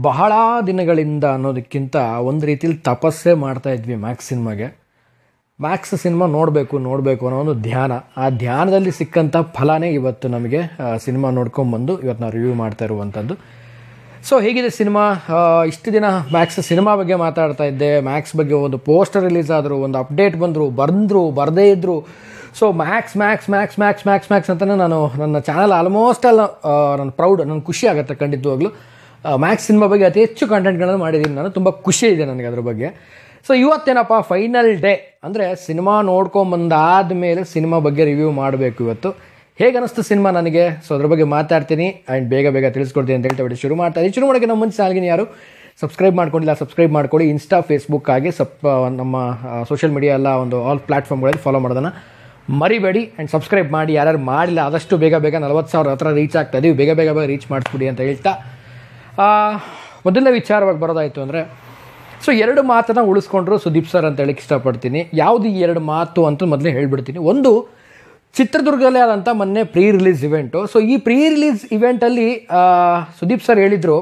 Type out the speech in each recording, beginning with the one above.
ಬಹಳ ದಿನಗಳಿಂದ ಅನ್ನೋದಕ್ಕಿಂತ ಒಂದು ರೀತಿಯಲ್ಲಿ ತಪಸ್ಸೇ ಮಾಡ್ತಾ ಇದ್ವಿ ಮ್ಯಾಕ್ಸ್ ಸಿನಿಮಾ ನೋಡಬೇಕು ಅನ್ನೋ ಒಂದು ಧ್ಯಾನ. ಆ ಧ್ಯಾನದಲ್ಲಿ ಸಿಕ್ಕಂಥ ಫಲನೇ ಇವತ್ತು ನಮಗೆ ಸಿನಿಮಾ ನೋಡ್ಕೊಂಬಂದು ಇವತ್ತು ನಾವು ರಿವ್ಯೂ ಮಾಡ್ತಾ ಇರುವಂಥದ್ದು. ಸೊ ಹೇಗಿದೆ ಸಿನಿಮಾ? ಇಷ್ಟು ದಿನ ಮ್ಯಾಕ್ಸ್ ಸಿನಿಮಾ ಬಗ್ಗೆ ಮಾತಾಡ್ತಾ ಇದ್ದೆ. ಮ್ಯಾಕ್ಸ್ ಬಗ್ಗೆ ಒಂದು ಪೋಸ್ಟರ್ ರಿಲೀಸ್ ಆದರು, ಒಂದು ಅಪ್ಡೇಟ್ ಬರದೇ ಇದ್ದರು. ಸೊ ಮ್ಯಾಕ್ಸ್ ಅಂತಲೇ ನಾನು ನನ್ನ ಚಾನಲ್ ಆಲ್ಮೋಸ್ಟ್ ಅಲ್ಲ ನಾನು ಪ್ರೌಡ್, ನನಗೆ ಖುಷಿ ಆಗುತ್ತೆ ಖಂಡಿತವಾಗ್ಲೂ. ಮ್ಯಾಕ್ಸ್ ಸಿನಿಮಾ ಬಗ್ಗೆ ಅತಿ ಹೆಚ್ಚು ಕಂಟೆಂಟ್ಗಳನ್ನು ಮಾಡಿದ್ದೀನಿ ನಾನು. ತುಂಬ ಖುಷಿ ಇದೆ ನನಗೆ ಅದ್ರ ಬಗ್ಗೆ. ಸೊ ಇವತ್ತೇನಪ್ಪ ಫೈನಲ್ ಡೇ, ಅಂದರೆ ಸಿನಿಮಾ ನೋಡ್ಕೊಂಬಂದಾದ ಮೇಲೆ ಸಿನಿಮಾ ಬಗ್ಗೆ ರಿವ್ಯೂ ಮಾಡಬೇಕು ಇವತ್ತು. ಹೇಗೆ ಅನ್ನಿಸ್ತು ಸಿನಿಮಾ ನನಗೆ? ಸೊ ಅದ್ರ ಬಗ್ಗೆ ಮಾತಾಡ್ತೀನಿ ಆ್ಯಂಡ್ ಬೇಗ ತಿಳಿಸ್ಕೊಡ್ತೀನಿ ಅಂತ ಹೇಳ್ತಾ ಶುರು ಮಾಡೋಕ್ಕೆ ನಮ್ಮ ಮುಂಚೆ ಚಾನಲ್ಗೆ ಯಾರು ಸಬ್ಸ್ಕ್ರೈಬ್ ಮಾಡ್ಕೊಂಡಿಲ್ಲ ಸಬ್ಸ್ಕ್ರೈಬ್ ಮಾಡ್ಕೊಳ್ಳಿ. ಇನ್ಸ್ಟಾ, ಫೇಸ್ಬುಕ್ ಆಗಿ ನಮ್ಮ ಸೋಷಿಯಲ್ ಮೀಡಿಯಾ ಎಲ್ಲ ಒಂದು ಆಲ್ ಪ್ಲಾಟ್ಫಾರ್ಮ್ಗಳಲ್ಲಿ ಫಾಲೋ ಮಾಡೋದನ್ನು ಮರಿಬೇಡಿ. ಆ್ಯಂಡ್ ಸಬ್ಸ್ಕ್ರೈಬ್ ಮಾಡಿ, ಯಾರು ಮಾಡಿಲ್ಲ ಆದಷ್ಟು ಬೇಗ 40,000 ಹತ್ರ ರೀಚ್ ಆಗ್ತಾ ಇದೀವಿ. ಬೇಗ ರೀಚ್ ಮಾಡಿಸ್ಬಿಡಿ ಅಂತ ಹೇಳ್ತಾ ಮೊದಲನೇ ವಿಚಾರವಾಗಿ ಬರೋದಾಯಿತು ಅಂದರೆ, ಸೊ 2 ಮಾತನ್ನು ಉಳಿಸ್ಕೊಂಡ್ರು ಸುದೀಪ್ ಸರ್ ಅಂತ ಹೇಳಕ್ಕೆ ಇಷ್ಟಪಡ್ತೀನಿ. ಯಾವುದು ಈ 2 ಮಾತು ಅಂತ ಮೊದಲೇ ಹೇಳ್ಬಿಡ್ತೀನಿ. ಒಂದು, ಚಿತ್ರದುರ್ಗದಲ್ಲೇ ಆದಂಥ ಮೊನ್ನೆ ಪ್ರೀ ರಿಲೀಸ್ ಇವೆಂಟು. ಸೊ ಈ ಪ್ರೀ ರಿಲೀಸ್ ಇವೆಂಟಲ್ಲಿ ಸುದೀಪ್ ಸರ್ ಹೇಳಿದರು,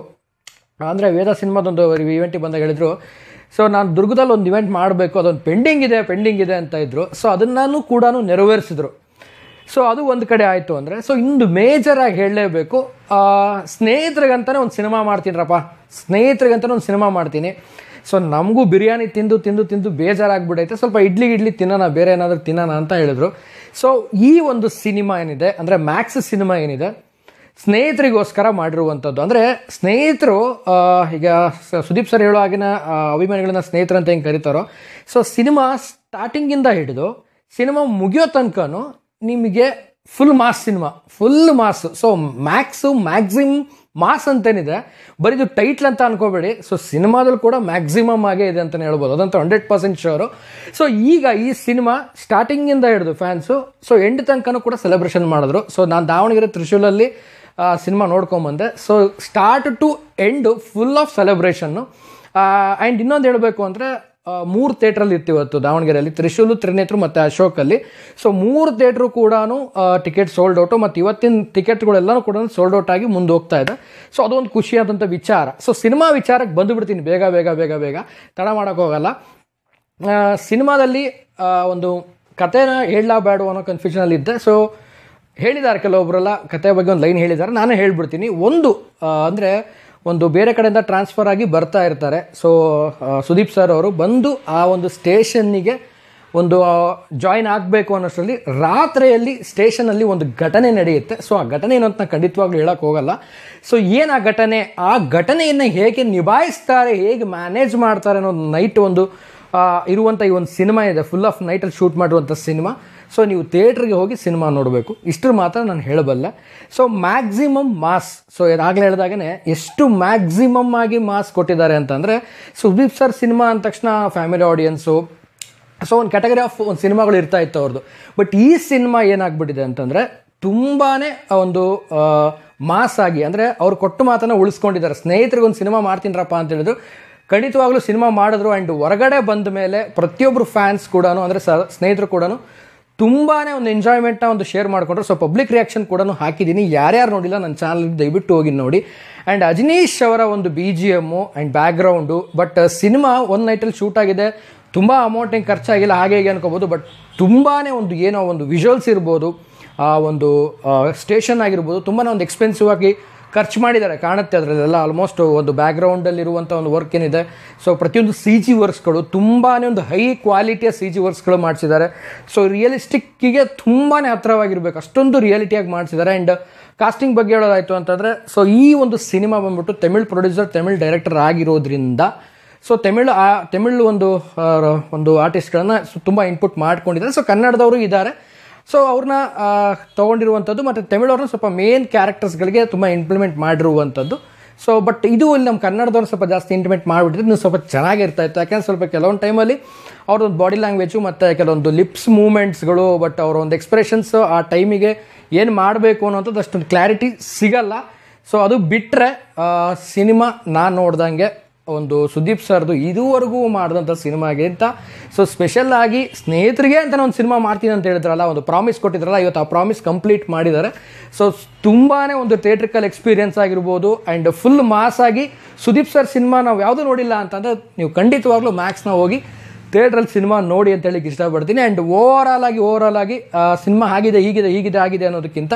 ಅಂದರೆ ವೇದ ಸಿನಿಮಾದೊಂದು ಇವೆಂಟಿಗೆ ಬಂದಾಗ ಹೇಳಿದರು, ಸೊ ನಾನು ದುರ್ಗದಲ್ಲಿ ಒಂದು ಇವೆಂಟ್ ಮಾಡಬೇಕು, ಅದೊಂದು ಪೆಂಡಿಂಗ್ ಇದೆ ಅಂತ ಇದ್ದರು. ಸೊ ಅದನ್ನು ಕೂಡ ನೆರವೇರಿಸಿದ್ರು. ಸೊ ಅದು ಒಂದು ಕಡೆ ಆಯಿತು ಅಂದರೆ, ಸೊ ಇಂದು ಮೇಜರಾಗಿ ಹೇಳಲೇಬೇಕು, ಸ್ನೇಹಿತರಿಗಂತಲೇ ಒಂದು ಸಿನಿಮಾ ಮಾಡ್ತೀನಿ. ಸೊ ನಮಗೂ ಬಿರಿಯಾನಿ ತಿಂದು ಬೇಜಾರಾಗ್ಬಿಡೈತೆ, ಸ್ವಲ್ಪ ಇಡ್ಲಿ ತಿನ್ನೋಣ, ಬೇರೆ ಏನಾದರೂ ತಿನ್ನೋಣ ಅಂತ ಹೇಳಿದ್ರು. ಸೊ ಈ ಒಂದು ಸಿನಿಮಾ ಏನಿದೆ ಅಂದರೆ ಮ್ಯಾಕ್ಸ್ ಸಿನಿಮಾ ಏನಿದೆ, ಸ್ನೇಹಿತರಿಗೋಸ್ಕರ ಮಾಡಿರುವಂಥದ್ದು. ಅಂದರೆ ಸ್ನೇಹಿತರು, ಈಗ ಸುದೀಪ್ ಸರ್ ಹೇಳೋ ಆಗಿನ ಅಭಿಮಾನಿಗಳನ್ನ ಸ್ನೇಹಿತರು ಅಂತ ಹೆಂಗೆ ಕರೀತಾರೋ, ಸೊ ಸಿನಿಮಾ ಸ್ಟಾರ್ಟಿಂಗಿಂದ ಹಿಡಿದು ಸಿನಿಮಾ ಮುಗಿಯೋ ತನಕನೂ ನಿಮಗೆ full mass. So maximum mass ಅಂತೇನಿದೆ, ಬರೀದು ಟೈಟ್ಲ್ ಅಂತ ಅನ್ಕೋಬೇಡಿ. ಸೊ ಸಿನಿಮಾದಲ್ಲಿ ಕೂಡ ಮ್ಯಾಕ್ಸಿಮಮ್ ಆಗೇ ಇದೆ ಅಂತಲೇ ಹೇಳ್ಬೋದು, ಅದಂತೂ 100% ಶೋರು. ಸೊ ಈಗ ಈ ಸಿನಿಮಾ ಸ್ಟಾರ್ಟಿಂಗಿಂದ ಹಿಡಿದು ಫ್ಯಾನ್ಸು ಸೊ ಎಂಡ್ ತನಕನೂ ಕೂಡ ಸೆಲೆಬ್ರೇಷನ್ ಮಾಡಿದ್ರು. ಸೊ ನಾನು ದಾವಣಗೆರೆ ತ್ರಿಶೂಲಲ್ಲಿ ಸಿನಿಮಾ ನೋಡ್ಕೊಂಬಂದೆ. So start to end full of celebration. And ಇನ್ನೊಂದು ಹೇಳಬೇಕು ಅಂದರೆ, 3 ಥಿಯೇಟ್ರಲ್ಲಿ ಇರ್ತೀವತ್ತು ದಾವಣಗೆರೆಯಲ್ಲಿ, ತ್ರಿಶೂಲು, ತ್ರಿನೇತ್ರ ಮತ್ತು ಅಶೋಕಲ್ಲಿ. ಸೊ 3 ಥಿಯೇಟ್ರು ಕೂಡ ಟಿಕೆಟ್ ಸೋಲ್ಡ್ ಔಟು, ಮತ್ತು ಇವತ್ತಿನ ಟಿಕೆಟ್ಗಳೆಲ್ಲನೂ ಕೂಡ ಸೋಲ್ಡ್ ಔಟ್ ಆಗಿ ಮುಂದೆ ಹೋಗ್ತಾ ಇದೆ. ಸೊ ಅದೊಂದು ಖುಷಿಯಾದಂಥ ವಿಚಾರ. ಸೊ ಸಿನಿಮಾ ವಿಚಾರಕ್ಕೆ ಬಂದುಬಿಡ್ತೀನಿ ಬೇಗ ತಡ ಮಾಡೋಕ್ಕೋಗಲ್ಲ. ಸಿನಿಮಾದಲ್ಲಿ ಒಂದು ಕಥೆನ ಹೇಳಲೇಬೇಡ ಅನ್ನೋ ಕನ್ಫ್ಯೂಷನಲ್ಲಿದ್ದೆ. ಸೊ ಹೇಳಿದ್ದಾರೆ ಕೆಲವೊಬ್ಬರೆಲ್ಲ, ಕಥೆ ಬಗ್ಗೆ ಒಂದು ಲೈನ್ ಹೇಳಿದ್ದಾರೆ, ನಾನೇ ಹೇಳ್ಬಿಡ್ತೀನಿ. ಅಂದರೆ ಒಂದು ಬೇರೆ ಕಡೆಯಿಂದ ಟ್ರಾನ್ಸ್ಫರ್ ಆಗಿ ಬರ್ತಾ ಇರ್ತಾರೆ. ಸೊ ಸುದೀಪ್ ಸರ್ ಅವರು ಬಂದು ಆ ಒಂದು ಸ್ಟೇಷನ್ನಿಗೆ ಒಂದು ಜಾಯಿನ್ ಆಗಬೇಕು ಅನ್ನೋಷ್ಟರಲ್ಲಿ ರಾತ್ರಿಯಲ್ಲಿ ಸ್ಟೇಷನಲ್ಲಿ ಒಂದು ಘಟನೆ ನಡೆಯುತ್ತೆ. ಸೊ ಆ ಘಟನೆ ಏನು ಅಂತ ಖಂಡಿತವಾಗ್ಲೂ ಹೇಳಕ್ಕೆ ಹೋಗಲ್ಲ. ಸೊ ಏನು ಆ ಘಟನೆಯನ್ನು ಹೇಗೆ ನಿಭಾಯಿಸ್ತಾರೆ, ಹೇಗೆ ಮ್ಯಾನೇಜ್ ಮಾಡ್ತಾರೆ ಅನ್ನೋದು ನೈಟ್ ಒಂದು ಇರುವಂಥ ಈ ಒಂದು ಸಿನಿಮಾ ಇದೆ, ಫುಲ್ ಆಫ್ ನೈಟಲ್ಲಿ ಶೂಟ್ ಮಾಡಿರುವಂಥ ಸಿನಿಮಾ. ಸೊ ನೀವು ಥಿಯೇಟ್ರಿಗೆ ಹೋಗಿ ಸಿನಿಮಾ ನೋಡಬೇಕು, ಇಷ್ಟರ ಮಾತ್ರ ನಾನು ಹೇಳಬಲ್ಲೆ. ಸೊ ಮ್ಯಾಕ್ಸಿಮಮ್ ಮಾಸ್, ಸೊ ಇದಾಗಲೇ ಹೇಳಿದಾಗೇ ಎಷ್ಟು ಮ್ಯಾಕ್ಸಿಮಮ್ ಆಗಿ ಮಾಸ್ ಕೊಟ್ಟಿದ್ದಾರೆ ಅಂತಂದರೆ, ಸುದೀಪ್ ಸರ್ ಸಿನಿಮಾ ಅಂದ ತಕ್ಷಣ ಫ್ಯಾಮಿಲಿ ಆಡಿಯನ್ಸು, ಸೊ ಒಂದು ಕ್ಯಾಟಗರಿ ಆಫ್ ಒಂದು ಸಿನಿಮಾಗಳು ಇರ್ತಾ ಇತ್ತು ಅವ್ರದ್ದು. ಬಟ್ ಈ ಸಿನಿಮಾ ಏನಾಗ್ಬಿಟ್ಟಿದೆ ಅಂತಂದರೆ ತುಂಬಾ ಒಂದು ಮಾಸ್ ಆಗಿ, ಅಂದರೆ ಅವ್ರು ಕೊಟ್ಟು ಮಾತನ್ನು ಉಳಿಸ್ಕೊಂಡಿದ್ದಾರೆ. ಸ್ನೇಹಿತರಿಗೊಂದು ಸಿನಿಮಾ ಮಾಡ್ತೀನಿರಪ್ಪ ಅಂತ ಹೇಳಿದ್ರು, ಖಂಡಿತವಾಗ್ಲೂ ಸಿನಿಮಾ ಮಾಡಿದ್ರು. ಆ್ಯಂಡ್ ಹೊರಗಡೆ ಬಂದ ಮೇಲೆ ಪ್ರತಿಯೊಬ್ಬರು ಫ್ಯಾನ್ಸ್ ಕೂಡ, ಅಂದರೆ ಸ್ನೇಹಿತರು ಕೂಡ ತುಂಬಾ ಒಂದು ಎಂಜಾಯ್ಮೆಂಟ್ನ ಒಂದು ಶೇರ್ ಮಾಡಿಕೊಂಡ್ರು. ಸೊ ಪಬ್ಲಿಕ್ ರಿಯಾಕ್ಷನ್ ಕೂಡ ಹಾಕಿದ್ದೀನಿ, ಯಾರ್ಯಾರು ನೋಡಿಲ್ಲ ನನ್ನ ಚಾನಲ್ ದಯವಿಟ್ಟು ಹೋಗಿ ನೋಡಿ. ಆ್ಯಂಡ್ ಅಜನೀಶ್ ಅವರ ಒಂದು BGM and background, but cinema ಒಂದು ನೈಟಲ್ಲಿ ಶೂಟ್ ಆಗಿದೆ, ತುಂಬ ಅಮೌಂಟ್ ಏನು ಖರ್ಚಾಗಿಲ್ಲ ಹಾಗೆ ಹೀಗೆ ಅನ್ಕೋಬೋದು. ಬಟ್ ತುಂಬಾ ಒಂದು ವಿಜುವಲ್ಸ್ ಇರ್ಬೋದು, ಆ ಒಂದು ಸ್ಟೇಷನ್ ಆಗಿರ್ಬೋದು, ತುಂಬಾ ಒಂದು ಎಕ್ಸ್ಪೆನ್ಸಿವ್ ಆಗಿ ಖರ್ಚು ಮಾಡಿದ್ದಾರೆ ಕಾಣುತ್ತೆ ಅದರಲ್ಲೆಲ್ಲ. ಆಲ್ಮೋಸ್ಟ್ ಒಂದು ಬ್ಯಾಕ್ಗ್ರೌಂಡಲ್ಲಿರುವಂಥ ಒಂದು ವರ್ಕ್ ಏನಿದೆ, ಸೊ ಪ್ರತಿಯೊಂದು CG ವರ್ಕ್ಸ್ಗಳು ತುಂಬಾ ಒಂದು ಹೈ ಕ್ವಾಲಿಟಿಯ CG ವರ್ಕ್ಸ್ಗಳು ಮಾಡಿಸಿದ್ದಾರೆ. ಸೊ ರಿಯಲಿಸ್ಟಿಕ್ಕಿಗೆ ತುಂಬಾ ಹತ್ತಿರವಾಗಿರ್ಬೇಕು, ಅಷ್ಟೊಂದು ರಿಯಾಲಿಟಿಯಾಗಿ ಮಾಡಿಸಿದ್ದಾರೆ. ಆ್ಯಂಡ್ ಕಾಸ್ಟಿಂಗ್ ಬಗ್ಗೆ ಹೇಳೋದಾಯಿತು ಅಂತಂದರೆ, ಸೊ ಈ ಒಂದು ಸಿನಿಮಾ ಬಂದ್ಬಿಟ್ಟು ತಮಿಳ್ ಪ್ರೊಡ್ಯೂಸರ್, ತಮಿಳ್ ಡೈರೆಕ್ಟರ್ ಆಗಿರೋದ್ರಿಂದ, ಸೊ ತಮಿಳ್ ಒಂದು ಆರ್ಟಿಸ್ಟ್ಗಳನ್ನು ತುಂಬ ಇನ್ಪುಟ್ ಮಾಡ್ಕೊಂಡಿದ್ದಾರೆ. ಸೊ ಕನ್ನಡದವರು ಇದ್ದಾರೆ, ಸೊ ಅವ್ರನ್ನ ತೊಗೊಂಡಿರುವಂಥದ್ದು, ಮತ್ತು ತಮಿಳವ್ರನ್ನ ಸ್ವಲ್ಪ ಮೇನ್ ಕ್ಯಾರೆಕ್ಟರ್ಸ್ಗಳಿಗೆ ತುಂಬ ಇಂಪ್ಲಿಮೆಂಟ್ ಮಾಡಿರುವಂಥದ್ದು. ಸೊ ಬಟ್ ಇದು ಇಲ್ಲಿ ನಮ್ಮ ಕನ್ನಡದವ್ರು ಸ್ವಲ್ಪ ಜಾಸ್ತಿ ಇಂಪ್ಲಿಮೆಂಟ್ ಮಾಡಿಬಿಟ್ಟಿದ್ರೆ ಇನ್ನೂ ಸ್ವಲ್ಪ ಚೆನ್ನಾಗಿರ್ತಾ ಇತ್ತು. ಯಾಕೆಂದರೆ ಸ್ವಲ್ಪ ಕೆಲವೊಂದು ಟೈಮಲ್ಲಿ ಅವ್ರದ್ದೊಂದು ಬಾಡಿ ಲ್ಯಾಂಗ್ವೇಜು ಮತ್ತು ಕೆಲವೊಂದು ಲಿಪ್ಸ್ ಮೂಮೆಂಟ್ಸ್ಗಳು, ಬಟ್ ಅವರ ಒಂದು ಎಕ್ಸ್ಪ್ರೆಷನ್ಸ್ ಆ ಟೈಮಿಗೆ ಏನು ಮಾಡಬೇಕು ಅನ್ನೋಂಥದ್ದು ಅಷ್ಟೊಂದು ಕ್ಲಾರಿಟಿ ಸಿಗಲ್ಲ. ಸೊ ಅದು ಬಿಟ್ಟರೆ ಸಿನಿಮಾ ನಾನು ನೋಡ್ದಂಗೆ ಒಂದು ಸುದೀಪ್ ಸರ್ದು ಇದುವರೆಗೂ ಮಾಡಿದಂಥ ಸಿನಿಮಾಗಿಂತ ಸೊ ಸ್ಪೆಷಲ್ ಆಗಿ ಸ್ನೇಹಿತರಿಗೆ ಅಂತ ಒಂದು ಸಿನಿಮಾ ಮಾಡ್ತೀನಿ ಅಂತ ಹೇಳಿದ್ರಲ್ಲ, ಒಂದು ಪ್ರಾಮಿಸ್ ಕೊಟ್ಟಿದ್ರಲ್ಲ, ಇವತ್ತು ಆ ಪ್ರಾಮಿಸ್ ಕಂಪ್ಲೀಟ್ ಮಾಡಿದ್ದಾರೆ. ಸೊ ತುಂಬಾ ಒಂದು ಥಿಯೇಟ್ರಿಕಲ್ ಎಕ್ಸ್ಪೀರಿಯನ್ಸ್ ಆಗಿರ್ಬೋದು ಆ್ಯಂಡ್ ಫುಲ್ ಮಾಸ್ ಆಗಿ ಸುದೀಪ್ ಸರ್ ಸಿನಿಮಾ ನಾವು ಯಾವುದೂ ನೋಡಿಲ್ಲ ಅಂತಂದರೆ ನೀವು ಖಂಡಿತವಾಗ್ಲೂ ಮ್ಯಾಕ್ಸ್ನ ಹೋಗಿ ಥಿಯೇಟ್ರಲ್ಲಿ ಸಿನಿಮಾ ನೋಡಿ ಅಂತ ಹೇಳಿಕ್ಕೆ ಇಷ್ಟಪಡ್ತೀನಿ. ಆ್ಯಂಡ್ ಓವರಾಲ್ ಆಗಿ ಸಿನಿಮಾ ಆಗಿದೆ ಅನ್ನೋದಕ್ಕಿಂತ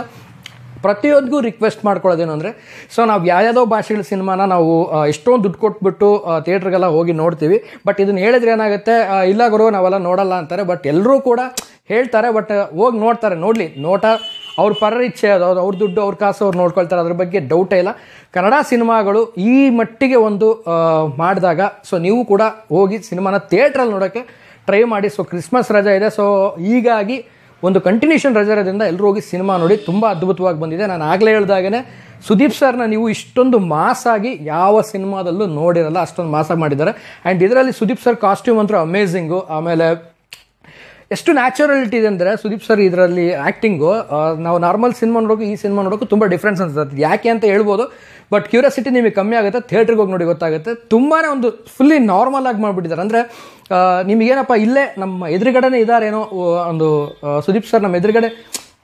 ಪ್ರತಿಯೊಂದಿಗೂ ರಿಕ್ವೆಸ್ಟ್ ಮಾಡ್ಕೊಳ್ಳೋದೇನು ಅಂದರೆ, ಸೊ ನಾವು ಯಾವುದೋ ಭಾಷೆಗಳ ಸಿನಿಮಾನ ನಾವು ಎಷ್ಟೊಂದು ದುಡ್ಡು ಕೊಟ್ಬಿಟ್ಟು ಥಿಯೇಟ್ರಿಗೆಲ್ಲ ಹೋಗಿ ನೋಡ್ತೀವಿ. ಬಟ್ ಇದನ್ನು ಹೇಳಿದ್ರೆ ಏನಾಗುತ್ತೆ, ಇಲ್ಲ ಗುರು ನಾವೆಲ್ಲ ನೋಡಲ್ಲ ಅಂತಾರೆ. ಬಟ್ ಎಲ್ಲರೂ ಕೂಡ ಹೇಳ್ತಾರೆ, ಬಟ್ ಹೋಗಿ ನೋಡ್ತಾರೆ. ನೋಟ ಅವ್ರ ಪರ ಇಚ್ಛೆ, ಅದು ಅವ್ರ ದುಡ್ಡು ಅವ್ರ ಕಾಸು ಅವ್ರು ನೋಡ್ಕೊಳ್ತಾರೆ, ಅದ್ರ ಬಗ್ಗೆ ಡೌಟೇ ಇಲ್ಲ. ಕನ್ನಡ ಸಿನಿಮಾಗಳು ಈ ಮಟ್ಟಿಗೆ ಒಂದು ಮಾಡಿದಾಗ ಸೊ ನೀವು ಕೂಡ ಹೋಗಿ ಸಿನಿಮಾನ ಥಿಯೇಟ್ರಲ್ಲಿ ನೋಡೋಕ್ಕೆ ಟ್ರೈ ಮಾಡಿ. ಸೊ ಕ್ರಿಸ್ಮಸ್ ರಜೆ ಇದೆ, ಸೊ ಹೀಗಾಗಿ ಒಂದು ಕಂಟಿನ್ಯೂಷನ್ ರಜೆ ಇರೋದ್ರಿಂದ ಎಲ್ಲರೂ ಹೋಗಿ ಸಿನಿಮಾ ನೋಡಿ. ತುಂಬ ಅದ್ಭುತವಾಗಿ ಬಂದಿದೆ. ನಾನು ಆಗಲೇ ಹೇಳ್ದಾಗೇ ಸುದೀಪ್ ಸರ್ನ ನೀವು ಇಷ್ಟೊಂದು ಮಾಸಾಗಿ ಯಾವ ಸಿನಿಮಾದಲ್ಲೂ ನೋಡಿರಲ್ಲ, ಅಷ್ಟೊಂದು ಮಾಸಾಗಿ ಮಾಡಿದ್ದಾರೆ. ಆ್ಯಂಡ್ ಇದರಲ್ಲಿ ಸುದೀಪ್ ಸರ್ ಕಾಸ್ಟ್ಯೂಮ್ ಅಂತೂ ಅಮೇಝಿಂಗು. ಆಮೇಲೆ ಎಷ್ಟು ನ್ಯಾಚುರಲಿಟಿ ಇದೆ ಅಂದರೆ ಸುದೀಪ್ ಸರ್ ಇದರಲ್ಲಿ ಆ್ಯಕ್ಟಿಂಗು ನಾವು ನಾರ್ಮಲ್ ಸಿನಿಮಾ ನೋಡೋಕ್ಕೂ ಈ ಸಿನಿಮಾ ನೋಡೋಕ್ಕೂ ತುಂಬ ಡಿಫ್ರೆನ್ಸ್ ಅನ್ಸುತ್ತೆ. ಯಾಕೆ ಅಂತ ಹೇಳ್ಬೋದು, ಬಟ್ ಕ್ಯೂರಿಯಾಸಿಟಿ ನಿಮಗೆ ಕಮ್ಮಿ ಆಗುತ್ತೆ, ಥಿಯೇಟ್ರಿಗೆ ಹೋಗಿ ನೋಡಿ ಗೊತ್ತಾಗುತ್ತೆ. ತುಂಬಾ ಒಂದು ಫುಲ್ಲಿ ನಾರ್ಮಲ್ ಆಗಿ ಮಾಡಿಬಿಟ್ಟಿದ್ದಾರೆ. ಅಂದರೆ ನಿಮಗೇನಪ್ಪ ಇಲ್ಲೇ ನಮ್ಮ ಎದುರುಗಡೆನೇ ಇದ್ದಾರೇನೋ, ಒಂದು ಸುದೀಪ್ ಸರ್ ನಮ್ಮ ಎದುರುಗಡೆ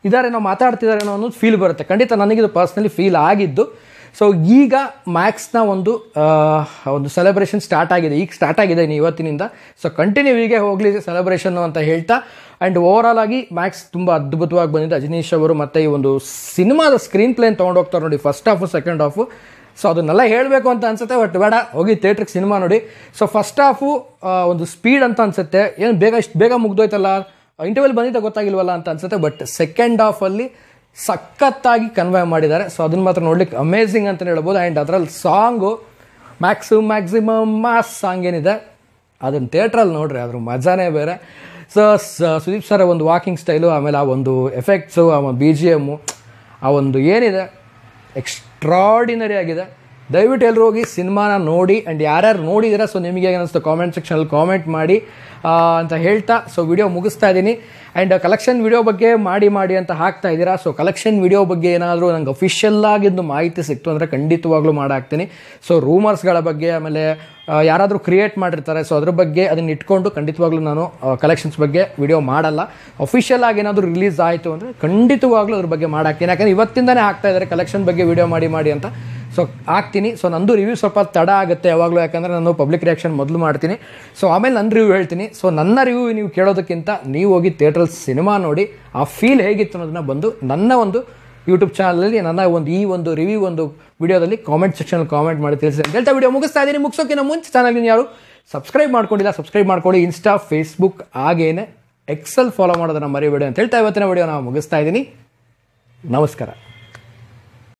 ಇದ್ದಾರೇನೋ, ಮಾತಾಡ್ತಿದ್ದಾರೇನೋ ಅನ್ನೋದು ಫೀಲ್ ಬರುತ್ತೆ. ಖಂಡಿತ ನನಗಿದು ಪರ್ಸ್ನಲಿ ಫೀಲ್ ಆಗಿದ್ದು. ಸೊ ಈಗ ಮ್ಯಾಕ್ಸ್ನ ಒಂದು ಸೆಲೆಬ್ರೇಷನ್ ಸ್ಟಾರ್ಟ್ ಆಗಿದೆ ಇವತ್ತಿನಿಂದ. ಸೊ ಕಂಟಿನ್ಯೂ ಹೀಗೆ ಹೋಗಲಿ ಸೆಲೆಬ್ರೇಷನ್ನು ಅಂತ ಹೇಳ್ತಾ, ಆ್ಯಂಡ್ ಓವರಾಲ್ ಆಗಿ ಮ್ಯಾಕ್ಸ್ ತುಂಬ ಅದ್ಭುತವಾಗಿ ಬಂದಿದೆ. ಅಜನೀಶ್ ಅವರು ಮತ್ತು ಈ ಒಂದು ಸಿನಿಮಾದ ಸ್ಕ್ರೀನ್ ಪ್ಲೇನ್ ತೊಗೊಂಡೋಗ್ತಾರೆ ನೋಡಿ, first half second half. So ಅದನ್ನೆಲ್ಲ ಹೇಳಬೇಕು ಅಂತ ಅನ್ಸುತ್ತೆ, ಬಟ್ ಬೇಡ, ಹೋಗಿ ಥಿಯೇಟ್ರಿಗೆ ಸಿನಿಮಾ ನೋಡಿ. ಸೊ ಫಸ್ಟ್ ಹಾಫು ಒಂದು ಸ್ಪೀಡ್ ಅಂತ ಅನ್ಸುತ್ತೆ, ಏನು ಇಷ್ಟು ಬೇಗ ಮುಗ್ದೋಯ್ತಲ್ಲ, ಇಂಟರ್ವ್ಯೂಲ್ ಬಂದಿದ್ದ ಗೊತ್ತಾಗಿಲ್ವಲ್ಲ ಅಂತ ಅನ್ಸುತ್ತೆ. ಬಟ್ ಸೆಕೆಂಡ್ ಹಾಫಲ್ಲಿ ಸಖತ್ತಾಗಿ ಕನ್ವೆ ಮಾಡಿದ್ದಾರೆ. ಸೊ ಅದನ್ನು ಮಾತ್ರ ನೋಡ್ಲಿಕ್ಕೆ ಅಮೇಝಿಂಗ್ ಅಂತಲೇ ಹೇಳ್ಬೋದು. ಆ್ಯಂಡ್ ಅದರಲ್ಲಿ ಸಾಂಗು ಮ್ಯಾಕ್ಸಿಮಮ್ ಮಾಸ್ ಸಾಂಗ್ ಏನಿದೆ ಅದನ್ನು ಥಿಯೇಟ್ರಲ್ಲಿ ನೋಡ್ರಿ, ಅದ್ರ ಮಜಾನೇ ಬೇರೆ. ಸೊ ಸುದೀಪ್ ಸರ್ ಒಂದು ವಾಕಿಂಗ್ ಸ್ಟೈಲು, ಆಮೇಲೆ ಆ ಒಂದು ಎಫೆಕ್ಟ್ಸು, ಆ BGM, ಆ ಒಂದು ಏನಿದೆ ಎಕ್ಸ್ಟ್ರಾಡಿನರಿ ಆಗಿದೆ. ದಯವಿಟ್ಟು ಎಲ್ಲರೂ ಹೋಗಿ ಸಿನಿಮಾನ ನೋಡಿ. ಆ್ಯಂಡ್ ಯಾರ್ಯಾರು ನೋಡಿದ್ದೀರಾ ಸೊ ನಿಮಗೆ ಏನಿಸ್ತು ಕಾಮೆಂಟ್ ಸೆಕ್ಷನಲ್ಲಿ ಕಾಮೆಂಟ್ ಮಾಡಿ ಅಂತ ಹೇಳ್ತಾ ಸೊ ವಿಡಿಯೋ ಮುಗಿಸ್ತಾ ಇದ್ದೀನಿ. ಆ್ಯಂಡ್ ಕಲೆಕ್ಷನ್ ವಿಡಿಯೋ ಬಗ್ಗೆ ಮಾಡಿ ಅಂತ ಹಾಕ್ತಾ ಇದ್ದೀರಾ. ಸೊ ಕಲೆಕ್ಷನ್ ವಿಡಿಯೋ ಬಗ್ಗೆ ಏನಾದರೂ ನಂಗೆ ಅಫಿಷಿಯಲ್ ಆಗಿದ್ದು ಮಾಹಿತಿ ಸಿಕ್ತು ಅಂದರೆ ಖಂಡಿತವಾಗ್ಲೂ ಮಾಡಾಕ್ತೀನಿ. ಸೊ ರೂಮರ್ಸ್ಗಳ ಬಗ್ಗೆ, ಆಮೇಲೆ ಯಾರಾದರೂ ಕ್ರಿಯೇಟ್ ಮಾಡಿರ್ತಾರೆ ಸೊ ಅದ್ರ ಬಗ್ಗೆ ಅದನ್ನ ಇಟ್ಕೊಂಡು ಖಂಡಿತವಾಗ್ಲೂ ನಾನು ಕಲೆಕ್ಷನ್ಸ್ ಬಗ್ಗೆ ವಿಡಿಯೋ ಮಾಡಲ್ಲ. ಅಫಿಷಿಯಲ್ ಆಗಿ ಏನಾದರೂ ರಿಲೀಸ್ ಆಯಿತು ಅಂದರೆ ಖಂಡಿತವಾಗ್ಲೂ ಅದ್ರ ಬಗ್ಗೆ ಮಾಡಾಕ್ತೀನಿ. ಯಾಕಂದರೆ ಇವತ್ತಿಂದನೇ ಆಗ್ತಾ ಇದ್ದಾರೆ ಕಲೆಕ್ಷನ್ ಬಗ್ಗೆ ವಿಡಿಯೋ ಮಾಡಿ ಅಂತ. ಸೊ ಆಗ್ತೀನಿ. ಸೊ ನಂದು ರಿವ್ಯೂ ಸ್ವಲ್ಪ ತಡ ಆಗುತ್ತೆ ಯಾವಾಗಲೂ, ಯಾಕಂದರೆ ನಾನು ಪಬ್ಲಿಕ್ ರಿಯಾಕ್ಷನ್ ಮೊದಲು ಮಾಡ್ತೀನಿ. ಸೊ ಆಮೇಲೆ ನನ್ನ ರಿವ್ಯೂ ಹೇಳ್ತೀನಿ. ಸೊ ನನ್ನ ರಿವ್ಯೂ ನೀವು ಕೇಳೋದಕ್ಕಿಂತ ನೀವು ಹೋಗಿ ಥಿಯೇಟ್ರಲ್ಲಿ ಸಿನಿಮಾ ನೋಡಿ ಆ ಫೀಲ್ ಹೇಗಿತ್ತು ಅನ್ನೋದನ್ನ ಬಂದು ನನ್ನ ಒಂದು ಯೂಟ್ಯೂಬ್ ಚಾನಲಲ್ಲಿ ನನ್ನ ಈ ಒಂದು ರಿವ್ಯೂ ಒಂದು ವಿಡಿಯೋದಲ್ಲಿ ಕಾಮೆಂಟ್ ಸೆಕ್ಷನಲ್ಲಿ ಕಾಮೆಂಟ್ ಮಾಡಿ ತಿಳಿಸಿ ಅಂತ ಹೇಳ್ತಾ ವಿಡಿಯೋ ಮುಗಿಸ್ತಾ ಇದ್ದೀನಿ. ಮುಗಿಸೋಕ್ಕಿಂತ ಮುಂಚೆ ಚಾನಲ್ಗೆ ಯಾರು ಸಬ್ಸ್ಕ್ರೈಬ್ ಮಾಡ್ಕೊಂಡಿಲ್ಲ ಸಬ್ಸ್ಕ್ರೈಬ್ ಮಾಡ್ಕೊಳ್ಳಿ. ಇನ್ಸ್ಟಾ, ಫೇಸ್ಬುಕ್ ಹಾಗೇನೆ ಎಕ್ಸೆಲ್ ಫಾಲೋ ಮಾಡೋದನ್ನು ಮರಿಬೇಡಿ ಅಂತ ಹೇಳ್ತಾ ಇವತ್ತಿನ ವಿಡಿಯೋ ನಾವು ಮುಗಿಸ್ತಾ ಇದ್ದೀನಿ. ನಮಸ್ಕಾರ.